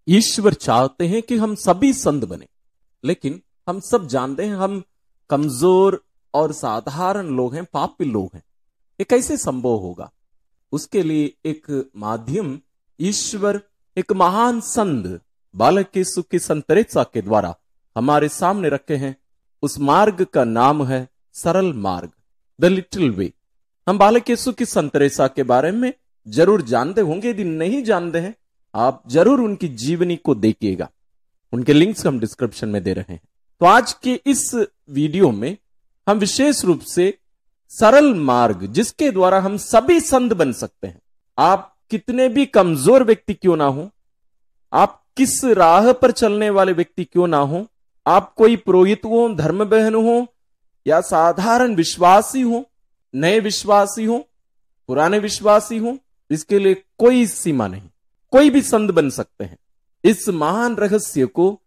ईश्वर चाहते हैं कि हम सभी संत बने, लेकिन हम सब जानते हैं हम कमजोर और साधारण लोग हैं, पापी लोग हैं। ये कैसे संभव होगा? उसके लिए एक माध्यम ईश्वर एक महान संत बालक यीशु की संत तेरेसा के द्वारा हमारे सामने रखे हैं। उस मार्ग का नाम है सरल मार्ग, द लिटिल वे। हम बालक यीशु की संत तेरेसा के बारे में जरूर जानते होंगे, यदि नहीं जानते हैं आप जरूर उनकी जीवनी को देखिएगा। उनके लिंक्स हम डिस्क्रिप्शन में दे रहे हैं। तो आज के इस वीडियो में हम विशेष रूप से सरल मार्ग, जिसके द्वारा हम सभी संत बन सकते हैं। आप कितने भी कमजोर व्यक्ति क्यों ना हो, आप किस राह पर चलने वाले व्यक्ति क्यों ना हो, आप कोई पुरोहित हो, धर्म बहन हो या साधारण विश्वासी हो, नए विश्वासी हो, पुराने विश्वासी हो, इसके लिए कोई सीमा नहीं, कोई भी संत बन सकते हैं। इस महान रहस्य को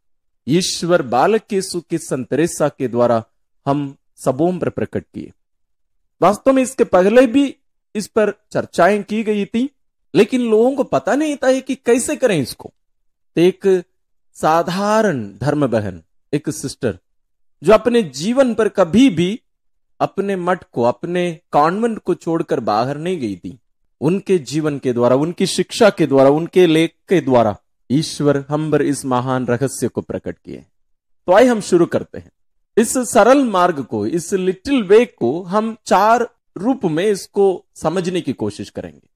ईश्वर बालक यीशु की संत तेरेसा के द्वारा हम सबों पर प्रकट किए। वास्तव में इसके पहले भी इस पर चर्चाएं की गई थी, लेकिन लोगों को पता नहीं था कि कैसे करें इसको। तो एक साधारण धर्म बहन, एक सिस्टर, जो अपने जीवन पर कभी भी अपने मठ को, अपने कॉन्वेंट को छोड़कर बाहर नहीं गई थी, उनके जीवन के द्वारा, उनकी शिक्षा के द्वारा, उनके लेख के द्वारा ईश्वर हम पर इस महान रहस्य को प्रकट किए। तो आइए हम शुरू करते हैं। इस सरल मार्ग को, इस लिटिल वे को हम 4 रूप में इसको समझने की कोशिश करेंगे।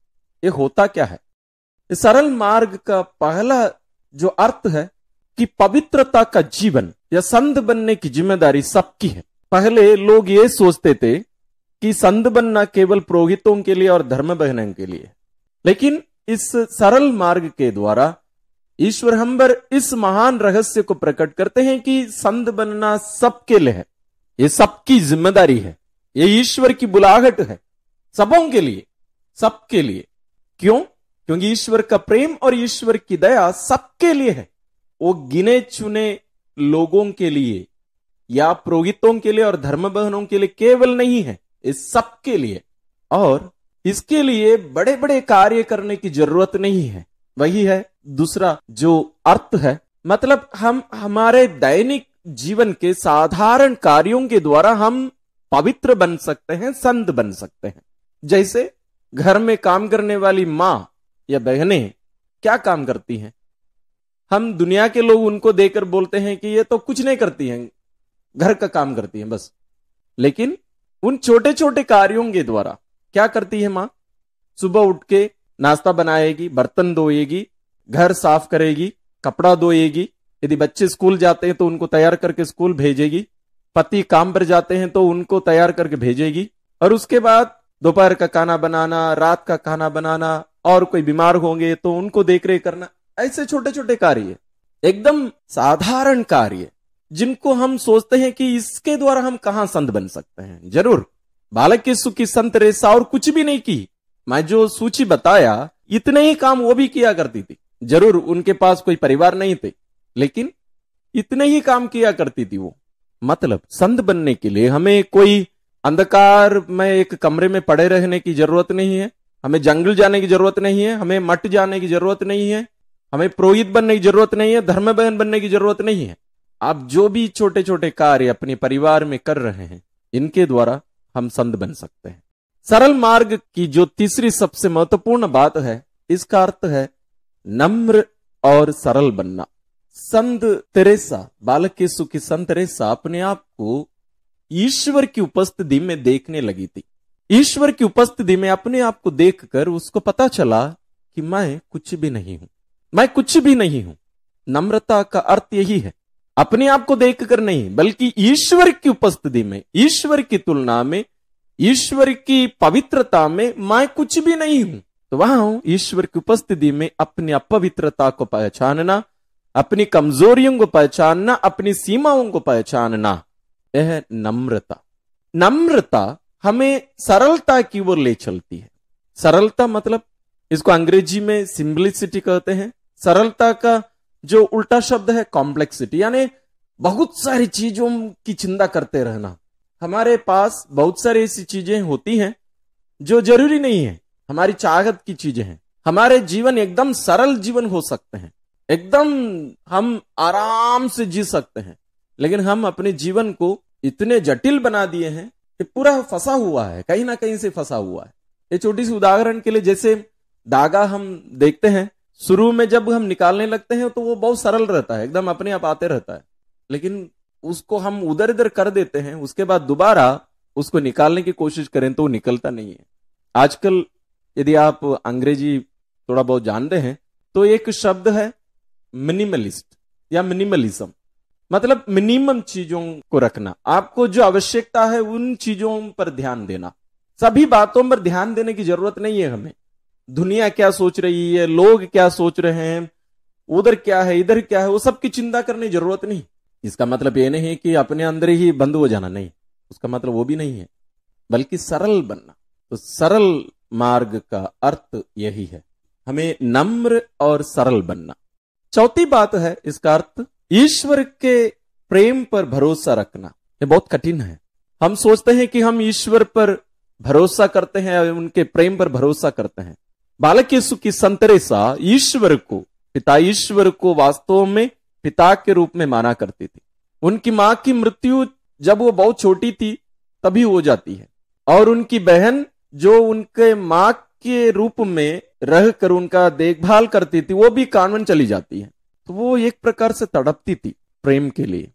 ये होता क्या है? इस सरल मार्ग का पहला जो अर्थ है कि पवित्रता का जीवन या संत बनने की जिम्मेदारी सबकी है। पहले लोग ये सोचते थे कि संत बनना केवल पुरोहितों के लिए और धर्म बहनों के लिए, लेकिन इस सरल मार्ग के द्वारा ईश्वर हम पर इस महान रहस्य को प्रकट करते हैं कि संत बनना सबके लिए है, ये सबकी जिम्मेदारी है, ये ईश्वर की बुलाहट है, सबों के लिए, सबके लिए। क्यों? क्योंकि ईश्वर का प्रेम और ईश्वर की दया सबके लिए है। वो गिने चुने लोगों के लिए या पुरोहितों के लिए और धर्म बहनों के लिए केवल नहीं है, इस सबके लिए। और इसके लिए बड़े बड़े कार्य करने की जरूरत नहीं है। वही है दूसरा जो अर्थ है, मतलब हम हमारे दैनिक जीवन के साधारण कार्यों के द्वारा हम पवित्र बन सकते हैं, संत बन सकते हैं। जैसे घर में काम करने वाली मां या बहनें क्या काम करती हैं? हम दुनिया के लोग उनको देखकर बोलते हैं कि ये तो कुछ नहीं करती हैं, घर का काम करती हैं बस। लेकिन उन छोटे छोटे कार्यों के द्वारा क्या करती है मां? सुबह उठ के नाश्ता बनाएगी, बर्तन धोएगी, घर साफ करेगी, कपड़ा धोएगी, यदि बच्चे स्कूल जाते हैं तो उनको तैयार करके स्कूल भेजेगी, पति काम पर जाते हैं तो उनको तैयार करके भेजेगी, और उसके बाद दोपहर का खाना बनाना, रात का खाना बनाना, और कोई बीमार होंगे तो उनको देखरेख करना। ऐसे छोटे छोटे कार्य, एकदम साधारण कार्य, जिनको हम सोचते हैं कि इसके द्वारा हम कहां संत बन सकते हैं। जरूर बालक यीशु की संत तेरेसा और कुछ भी नहीं की, मैं जो सूची बताया इतने ही काम वो भी किया करती थी। जरूर उनके पास कोई परिवार नहीं थे, लेकिन इतने ही काम किया करती थी वो। मतलब संत बनने के लिए हमें कोई अंधकार में एक कमरे में पड़े रहने की जरूरत नहीं है, हमें जंगल जाने की जरूरत नहीं है, हमें मठ जाने की जरूरत नहीं है, हमें पुरोहित बनने की जरूरत नहीं है, धर्म बहन बनने की जरूरत नहीं है। आप जो भी छोटे छोटे कार्य अपने परिवार में कर रहे हैं, इनके द्वारा हम संत बन सकते हैं। सरल मार्ग की जो तीसरी सबसे महत्वपूर्ण बात है, इसका अर्थ है नम्र और सरल बनना। संत तेरेसा, बालक यीशु की संत तेरेसा अपने आप को ईश्वर की उपस्थिति में देखने लगी थी। ईश्वर की उपस्थिति में अपने आप को देखकर उसको पता चला कि मैं कुछ भी नहीं हूं, मैं कुछ भी नहीं हूं। नम्रता का अर्थ यही है, अपने आप को देखकर नहीं, बल्कि ईश्वर की उपस्थिति में, ईश्वर की तुलना में, ईश्वर की पवित्रता में मैं कुछ भी नहीं हूं। तो वहां ईश्वर की उपस्थिति में अपनी अपवित्रता को पहचानना, अपनी कमजोरियों को पहचानना, अपनी सीमाओं को पहचानना, यह नम्रता। नम्रता हमें सरलता की ओर ले चलती है। सरलता मतलब इसको अंग्रेजी में सिंपलिसिटी कहते हैं। सरलता का जो उल्टा शब्द है कॉम्प्लेक्सिटी, यानी बहुत सारी चीजों की चिंता करते रहना। हमारे पास बहुत सारी ऐसी चीजें होती हैं जो जरूरी नहीं है, हमारी चाहत की चीजें हैं। हमारे जीवन एकदम सरल जीवन हो सकते हैं, एकदम हम आराम से जी सकते हैं। लेकिन हम अपने जीवन को इतने जटिल बना दिए हैं कि पूरा फंसा हुआ है, कहीं ना कहीं से फंसा हुआ है। ये छोटी सी उदाहरण के लिए, जैसे धागा हम देखते हैं, शुरू में जब हम निकालने लगते हैं तो वो बहुत सरल रहता है, एकदम अपने आप आते रहता है। लेकिन उसको हम उधर इधर कर देते हैं, उसके बाद दोबारा उसको निकालने की कोशिश करें तो वो निकलता नहीं है। आजकल यदि आप अंग्रेजी थोड़ा बहुत जानते हैं तो एक शब्द है मिनिमलिस्ट या मिनिमलिज्म, मतलब मिनिमम चीजों को रखना, आपको जो आवश्यकता है उन चीजों पर ध्यान देना। सभी बातों पर ध्यान देने की जरूरत नहीं है हमें। दुनिया क्या सोच रही है, लोग क्या सोच रहे हैं, उधर क्या है, इधर क्या है, वो सब की चिंता करने की जरूरत नहीं। इसका मतलब ये नहीं कि अपने अंदर ही बंद हो जाना, नहीं, उसका मतलब वो भी नहीं है, बल्कि सरल बनना। तो सरल मार्ग का अर्थ यही है, हमें नम्र और सरल बनना। चौथी बात है इसका अर्थ, ईश्वर के प्रेम पर भरोसा रखना। ये बहुत कठिन है। हम सोचते हैं कि हम ईश्वर पर भरोसा करते हैं, उनके प्रेम पर भरोसा करते हैं। बालक यीशु की संत तेरेसा ईश्वर को, पिता ईश्वर को वास्तव में पिता के रूप में माना करती थी। उनकी मां की मृत्यु जब वो बहुत छोटी थी तभी हो जाती है, और उनकी बहन जो उनके मां के रूप में रहकर उनका देखभाल करती थी वो भी कॉन्वेंट चली जाती है। तो वो एक प्रकार से तड़पती थी प्रेम के लिए।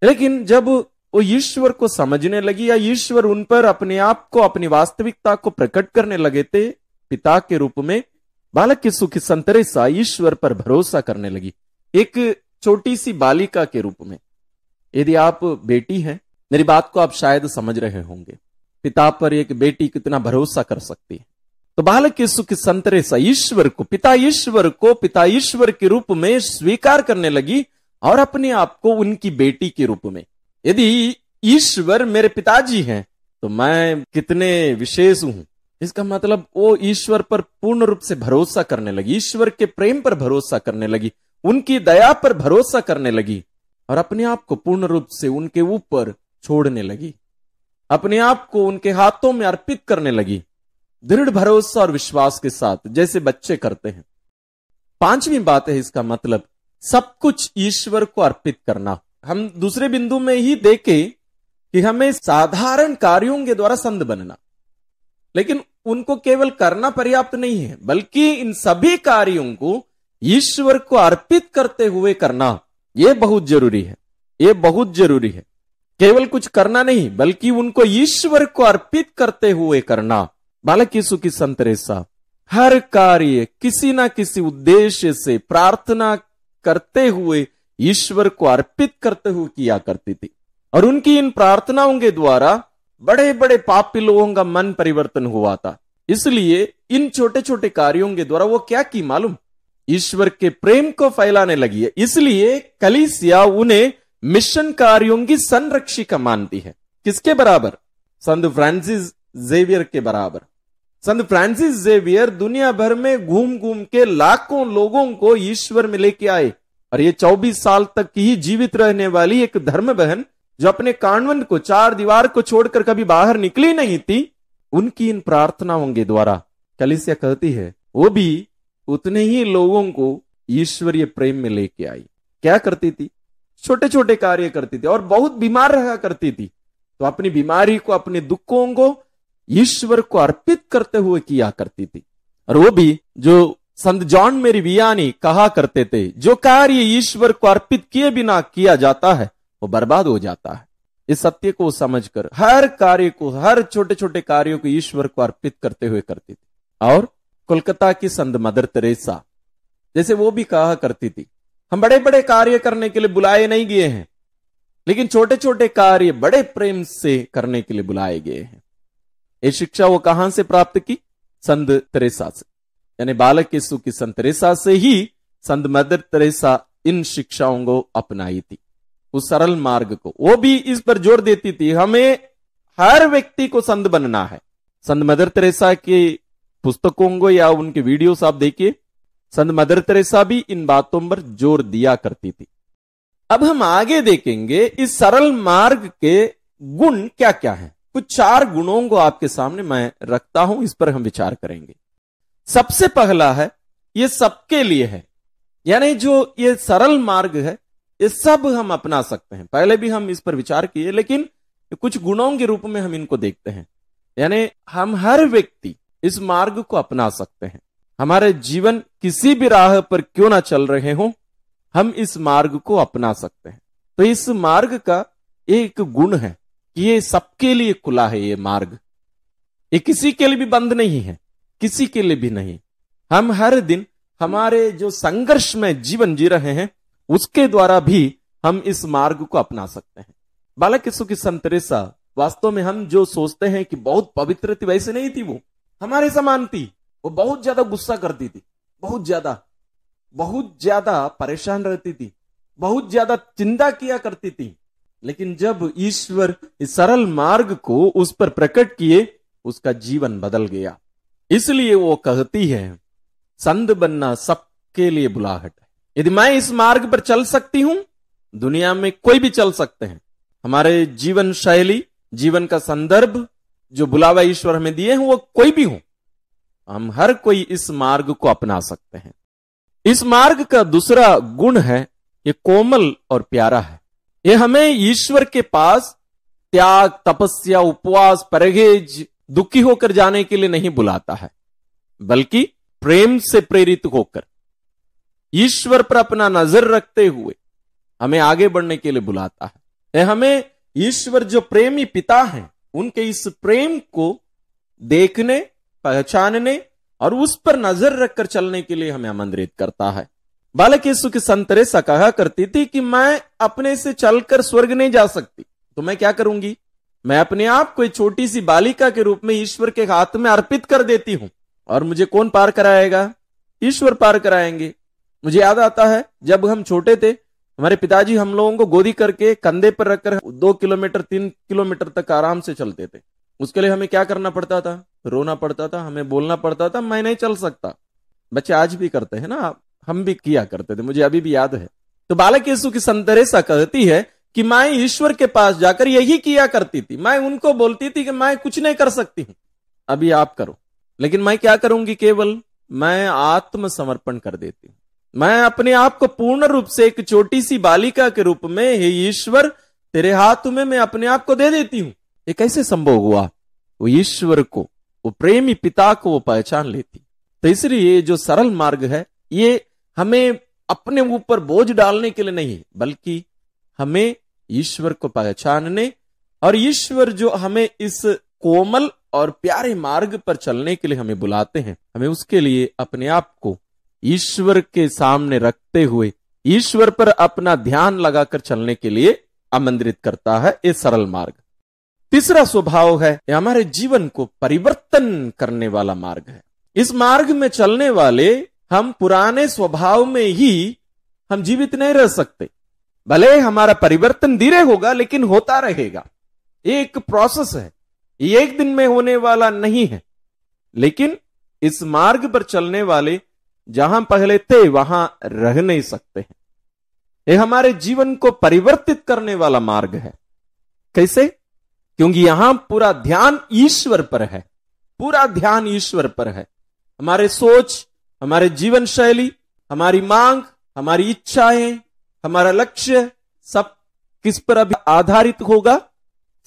लेकिन जब वो ईश्वर को समझने लगी, या ईश्वर उन पर अपने आप को, अपनी वास्तविकता को प्रकट करने लगे थे पिता के रूप में, बालक यीशु की संत तेरेसा ईश्वर पर भरोसा करने लगी, एक छोटी सी बालिका के रूप में। यदि आप बेटी हैं, मेरी बात को आप शायद समझ रहे होंगे, पिता पर एक बेटी कितना भरोसा कर सकती है। तो बालक यीशु की संत तेरेसा ईश्वर को, पिता ईश्वर के रूप में स्वीकार करने लगी, और अपने आप को उनकी बेटी के रूप में। यदि ईश्वर मेरे पिताजी हैं तो मैं कितने विशेष हूं, इसका मतलब वो ईश्वर पर पूर्ण रूप से भरोसा करने लगी, ईश्वर के प्रेम पर भरोसा करने लगी, उनकी दया पर भरोसा करने लगी, और अपने आप को पूर्ण रूप से उनके ऊपर छोड़ने लगी, अपने आप को उनके हाथों में अर्पित करने लगी, दृढ़ भरोसा और विश्वास के साथ, जैसे बच्चे करते हैं। पांचवी बात है इसका मतलब, सब कुछ ईश्वर को अर्पित करना। हम दूसरे बिंदु में ही देखे कि हमें साधारण कार्यों के द्वारा संत बनना, लेकिन उनको केवल करना पर्याप्त नहीं है, बल्कि इन सभी कार्यों को ईश्वर को अर्पित करते हुए करना, यह बहुत जरूरी है। यह बहुत जरूरी है, केवल कुछ करना नहीं, बल्कि उनको ईश्वर को अर्पित करते हुए करना। बालक यीशु की संत तेरेसा हर कार्य किसी ना किसी उद्देश्य से प्रार्थना करते हुए, ईश्वर को अर्पित करते हुए किया करती थी, और उनकी इन प्रार्थनाओं के द्वारा बड़े बड़े पापी लोगों का मन परिवर्तन हुआ था। इसलिए इन छोटे छोटे कार्यों के द्वारा वो क्या की मालूम, ईश्वर के प्रेम को फैलाने लगी है। इसलिए कलीसिया उन्हें मिशन कार्यों की संरक्षिका मानती है। किसके बराबर? संत फ्रांसिस जेवियर के बराबर। संत फ्रांसिस जेवियर दुनिया भर में घूम घूम के लाखों लोगों को ईश्वर में लेके आए, और ये 24 साल तक ही जीवित रहने वाली एक धर्म बहन, जो अपने कॉन्वेंट को, चार दीवार को छोड़कर कभी बाहर निकली नहीं थी, उनकी इन प्रार्थनाओं के द्वारा कलीसिया कहती है वो भी उतने ही लोगों को ईश्वरीय प्रेम में लेके आई। क्या करती थी? छोटे छोटे कार्य करती थी, और बहुत बीमार रहा करती थी, तो अपनी बीमारी को, अपने दुखों को ईश्वर को अर्पित करते हुए किया करती थी। और वो भी जो संत जॉन मेरी वियानी कहा करते थे, जो कार्य ईश्वर को अर्पित किए बिना किया जाता है वो बर्बाद हो जाता है। इस सत्य को समझकर हर कार्य को, हर छोटे छोटे कार्यों को ईश्वर को अर्पित करते हुए करती थी। और कोलकाता की संत मदर तेरेसा, जैसे वो भी कहा करती थी, हम बड़े बड़े कार्य करने के लिए बुलाए नहीं गए हैं, लेकिन छोटे छोटे कार्य बड़े प्रेम से करने के लिए बुलाए गए हैं। ये शिक्षा वो कहां से प्राप्त की? संत तेरेसा से, यानी बालक यीशु की संत तेरेसा से ही संत मदर तेरेसा इन शिक्षाओं को अपनाई थी, उस सरल मार्ग को। वो भी इस पर जोर देती थी, हमें हर व्यक्ति को संत बनना है। संत मदर तेरेसा की पुस्तकों को या उनके वीडियोस आप देखिए, संत मदर तेरेसा भी इन बातों पर जोर दिया करती थी। अब हम आगे देखेंगे इस सरल मार्ग के गुण क्या क्या हैं। कुछ 4 गुणों को आपके सामने मैं रखता हूं, इस पर हम विचार करेंगे। सबसे पहला है, ये सबके लिए है, यानी जो ये सरल मार्ग है, ये सब हम अपना सकते हैं। पहले भी हम इस पर विचार किए, लेकिन कुछ गुणों के रूप में हम इनको देखते हैं। यानी हम हर व्यक्ति इस मार्ग को अपना सकते हैं। हमारे जीवन किसी भी राह पर क्यों ना चल रहे हो, हम इस मार्ग को अपना सकते हैं। तो इस मार्ग का एक गुण है कि ये सबके लिए खुला है। ये मार्ग ये किसी के लिए भी बंद नहीं है, किसी के लिए भी नहीं। हम हर दिन हमारे जो संघर्ष में जीवन जी रहे हैं, उसके द्वारा भी हम इस मार्ग को अपना सकते हैं। बालक यीशु की संत तेरेसा वास्तव में हम जो सोचते हैं कि बहुत पवित्र थी, वैसे नहीं थी। वो हमारे समान थी। वो बहुत ज्यादा गुस्सा करती थी, बहुत ज्यादा परेशान रहती थी, बहुत ज्यादा चिंता किया करती थी। लेकिन जब ईश्वर इस सरल मार्ग को उस पर प्रकट किए, उसका जीवन बदल गया। इसलिए वो कहती है, संत बनना सबके लिए बुलाहट है। यदि मैं इस मार्ग पर चल सकती हूं, दुनिया में कोई भी चल सकते हैं। हमारे जीवन शैली, जीवन का संदर्भ, जो बुलावा ईश्वर हमें दिए हैं, वो कोई भी हो, हम हर कोई इस मार्ग को अपना सकते हैं। इस मार्ग का दूसरा गुण है, ये कोमल और प्यारा है। ये हमें ईश्वर के पास त्याग, तपस्या, उपवास, परहेज, दुखी होकर जाने के लिए नहीं बुलाता है, बल्कि प्रेम से प्रेरित होकर ईश्वर पर अपना नजर रखते हुए हमें आगे बढ़ने के लिए बुलाता है। हमें ईश्वर जो प्रेमी पिता हैं, उनके इस प्रेम को देखने, पहचानने और उस पर नजर रखकर चलने के लिए हमें आमंत्रित करता है। बालक यीशु की संत तेरेसा कहा करती थी कि मैं अपने से चलकर स्वर्ग नहीं जा सकती, तो मैं क्या करूंगी? मैं अपने आप को एक छोटी सी बालिका के रूप में ईश्वर के हाथ में अर्पित कर देती हूं, और मुझे कौन पार कराएगा? ईश्वर पार कराएंगे। मुझे याद आता है, जब हम छोटे थे, हमारे पिताजी हम लोगों को गोदी करके कंधे पर रखकर 2 किलोमीटर 3 किलोमीटर तक आराम से चलते थे। उसके लिए हमें क्या करना पड़ता था? रोना पड़ता था, हमें बोलना पड़ता था, मैं नहीं चल सकता। बच्चे आज भी करते हैं ना, हम भी किया करते थे, मुझे अभी भी याद है। तो बालक यीशु की संत तेरेसा कहती है कि मैं ईश्वर के पास जाकर यही किया करती थी। मैं उनको बोलती थी कि मैं कुछ नहीं कर सकती हूं, अभी आप करो। लेकिन मैं क्या करूंगी? केवल मैं आत्मसमर्पण कर देती हूं। मैं अपने आप को पूर्ण रूप से एक छोटी सी बालिका के रूप में, हे ईश्वर, तेरे हाथ में मैं अपने आप को दे देती हूं। ये कैसे संभव हुआ? वो ईश्वर को, वो प्रेमी पिता को वो पहचान लेती। तो इसलिए जो सरल मार्ग है, ये हमें अपने ऊपर बोझ डालने के लिए नहीं, बल्कि हमें ईश्वर को पहचानने और ईश्वर जो हमें इस कोमल और प्यारे मार्ग पर चलने के लिए हमें बुलाते हैं, हमें उसके लिए अपने आप को ईश्वर के सामने रखते हुए ईश्वर पर अपना ध्यान लगाकर चलने के लिए आमंत्रित करता है ये सरल मार्ग। तीसरा स्वभाव है, ये हमारे जीवन को परिवर्तन करने वाला मार्ग है। इस मार्ग में चलने वाले हम पुराने स्वभाव में ही हम जीवित नहीं रह सकते। भले हमारा परिवर्तन धीरे होगा, लेकिन होता रहेगा। ये एक प्रोसेस है, ये एक दिन में होने वाला नहीं है। लेकिन इस मार्ग पर चलने वाले जहां पहले थे वहां रह नहीं सकते हैं। ये हमारे जीवन को परिवर्तित करने वाला मार्ग है। कैसे? क्योंकि यहां पूरा ध्यान ईश्वर पर है, पूरा ध्यान ईश्वर पर है। हमारे सोच, हमारे जीवन शैली, हमारी मांग, हमारी इच्छाएं, हमारा लक्ष्य सब किस पर अभी आधारित होगा?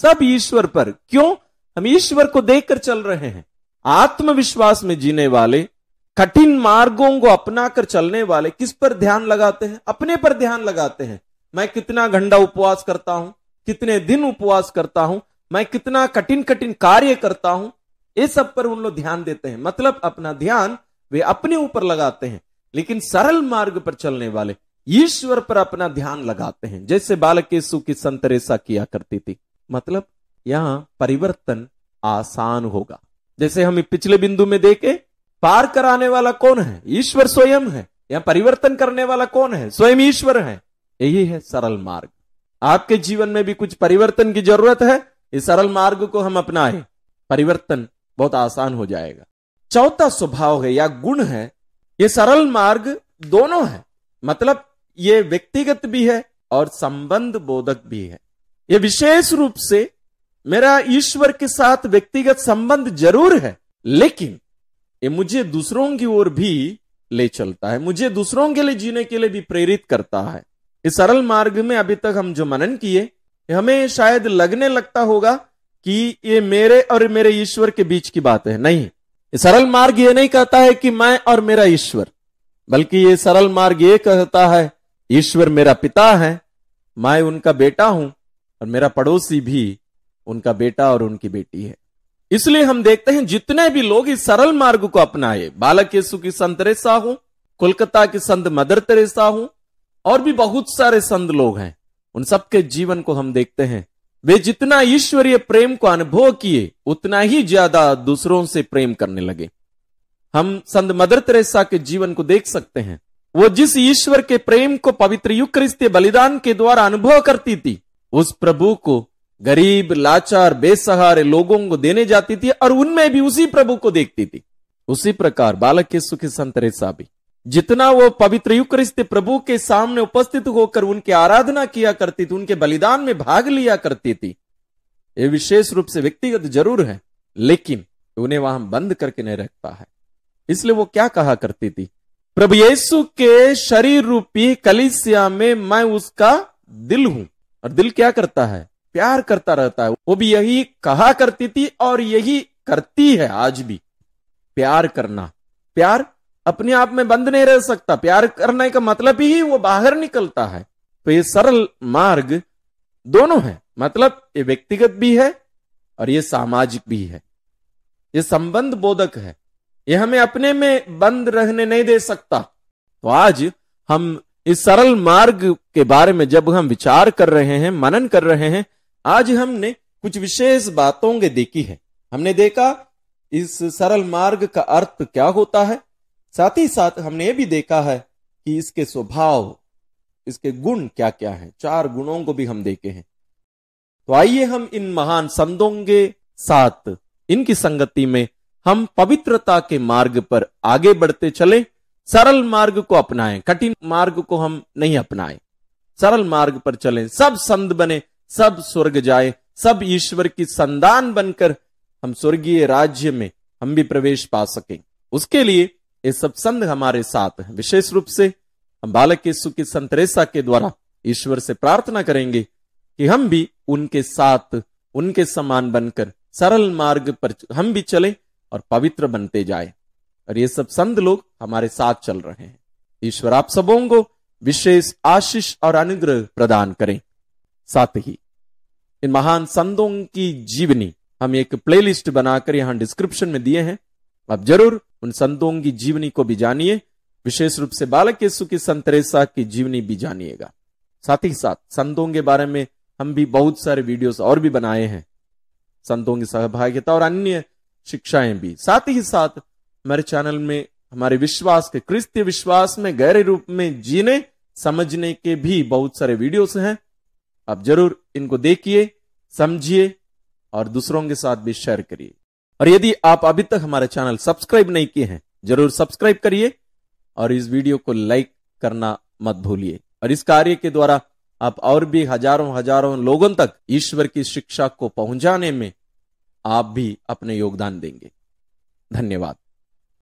सब ईश्वर पर। क्यों? हम ईश्वर को देखकर चल रहे हैं। आत्मविश्वास में जीने वाले, कठिन मार्गों को अपनाकर चलने वाले किस पर ध्यान लगाते हैं? अपने पर ध्यान लगाते हैं। मैं कितना घंटा उपवास करता हूं, कितने दिन उपवास करता हूं, मैं कितना कठिन कठिन कार्य करता हूं, ये सब पर उन लोग ध्यान देते हैं। मतलब अपना ध्यान वे अपने ऊपर लगाते हैं। लेकिन सरल मार्ग पर चलने वाले ईश्वर पर अपना ध्यान लगाते हैं, जैसे बालक यीशु की संत तेरेसा किया करती थी। मतलब यहां परिवर्तन आसान होगा। जैसे हम पिछले बिंदु में देखे, पार कराने वाला कौन है? ईश्वर स्वयं है। यहां परिवर्तन करने वाला कौन है? स्वयं ईश्वर है। यही है सरल मार्ग। आपके जीवन में भी कुछ परिवर्तन की जरूरत है, इस सरल मार्ग को हम अपनाएं, परिवर्तन बहुत आसान हो जाएगा। चौथा स्वभाव है या गुण है, ये सरल मार्ग दोनों है। मतलब ये व्यक्तिगत भी है और संबंध बोधक भी है। ये विशेष रूप से मेरा ईश्वर के साथ व्यक्तिगत संबंध जरूर है, लेकिन ये मुझे दूसरों की ओर भी ले चलता है, मुझे दूसरों के लिए जीने के लिए भी प्रेरित करता है। इस सरल मार्ग में अभी तक हम जो मनन किए, हमें शायद लगने लगता होगा कि ये मेरे और मेरे ईश्वर के बीच की बात है। नहीं, ये सरल मार्ग ये नहीं कहता है कि मैं और मेरा ईश्वर, बल्कि ये सरल मार्ग ये कहता है ईश्वर मेरा पिता है, मैं उनका बेटा हूं और मेरा पड़ोसी भी उनका बेटा और उनकी बेटी है। इसलिए हम देखते हैं जितने भी लोग इस सरल मार्ग को अपनाए, बालक यीशु की संत तेरेसा हो, कोलकाता की संत मदर तेरेसा हो, और भी बहुत सारे संत लोग हैं, उन सबके जीवन को हम देखते हैं, वे जितना ईश्वरीय प्रेम को अनुभव किए उतना ही ज्यादा दूसरों से प्रेम करने लगे। हम संत मदर तेरेसा के जीवन को देख सकते हैं, वो जिस ईश्वर के प्रेम को पवित्र यूकरिस्तीय बलिदान के द्वारा अनुभव करती थी, उस प्रभु को गरीब, लाचार, बेसहारे लोगों को देने जाती थी और उनमें भी उसी प्रभु को देखती थी। उसी प्रकार बालक यीशु की संत तेरेसा भी जितना वो पवित्र यूकरिस्तीय प्रभु के सामने उपस्थित होकर उनकी आराधना किया करती थी, उनके बलिदान में भाग लिया करती थी, ये विशेष रूप से व्यक्तिगत जरूर है, लेकिन उन्हें वहां बंद करके नहीं रखता है। इसलिए वो क्या कहा करती थी, प्रभु यीशु के शरीर रूपी कलीसिया में मैं उसका दिल हूं। और दिल क्या करता है? प्यार करता रहता है। वो भी यही कहा करती थी और यही करती है आज भी। प्यार करना, प्यार अपने आप में बंद नहीं रह सकता, प्यार करने का मतलब ही वो बाहर निकलता है। तो ये सरल मार्ग दोनों है, मतलब ये व्यक्तिगत भी है और ये सामाजिक भी है, ये संबंध बोधक है, ये हमें अपने में बंद रहने नहीं दे सकता। तो आज हम इस सरल मार्ग के बारे में जब हम विचार कर रहे हैं, मनन कर रहे हैं, आज हमने कुछ विशेष बातों को देखी है। हमने देखा इस सरल मार्ग का अर्थ क्या होता है, साथ ही साथ हमने ये भी देखा है कि इसके स्वभाव, इसके गुण क्या क्या हैं। 4 गुणों को भी हम देखे हैं। तो आइए हम इन महान संतों के साथ, इनकी संगति में हम पवित्रता के मार्ग पर आगे बढ़ते चले, सरल मार्ग को अपनाएं, कठिन मार्ग को हम नहीं अपनाएं, सरल मार्ग पर चलें, सब संत बने, सब स्वर्ग जाए, सब ईश्वर की संतान बनकर हम स्वर्गीय राज्य में हम भी प्रवेश पा सकें। उसके लिए ये सब संत हमारे साथ हैं। विशेष रूप से हम बालक यीशु की संत तेरेसा के द्वारा ईश्वर से प्रार्थना करेंगे कि हम भी उनके साथ, उनके समान बनकर सरल मार्ग पर हम भी चलें और पवित्र बनते जाए। और ये सब संत लोग हमारे साथ चल रहे हैं। ईश्वर आप सबों को विशेष आशीष और अनुग्रह प्रदान करें। साथ ही इन महान संतों की जीवनी हम एक प्लेलिस्ट बनाकर यहां डिस्क्रिप्शन में दिए हैं, आप जरूर उन संतों की जीवनी को भी जानिए, विशेष रूप से बालक यीशु की संत तेरेसा की जीवनी भी जानिएगा। साथ ही साथ संतों के बारे में हम भी बहुत सारे वीडियोस और भी बनाए हैं, संतों की सहभागिता और अन्य शिक्षाएं भी। साथ ही साथ हमारे चैनल में हमारे विश्वास के, क्रिस्तीय विश्वास में गहरे रूप में जीने समझने के भी बहुत सारे वीडियोस हैं। आप जरूर इनको देखिए, समझिए और दूसरों के साथ भी शेयर करिए। और यदि आप अभी तक हमारे चैनल सब्सक्राइब नहीं किए हैं, जरूर सब्सक्राइब करिए और इस वीडियो को लाइक करना मत भूलिए। और इस कार्य के द्वारा आप और भी हजारों लोगों तक ईश्वर की शिक्षा को पहुंचाने में आप भी अपने योगदान देंगे। धन्यवाद।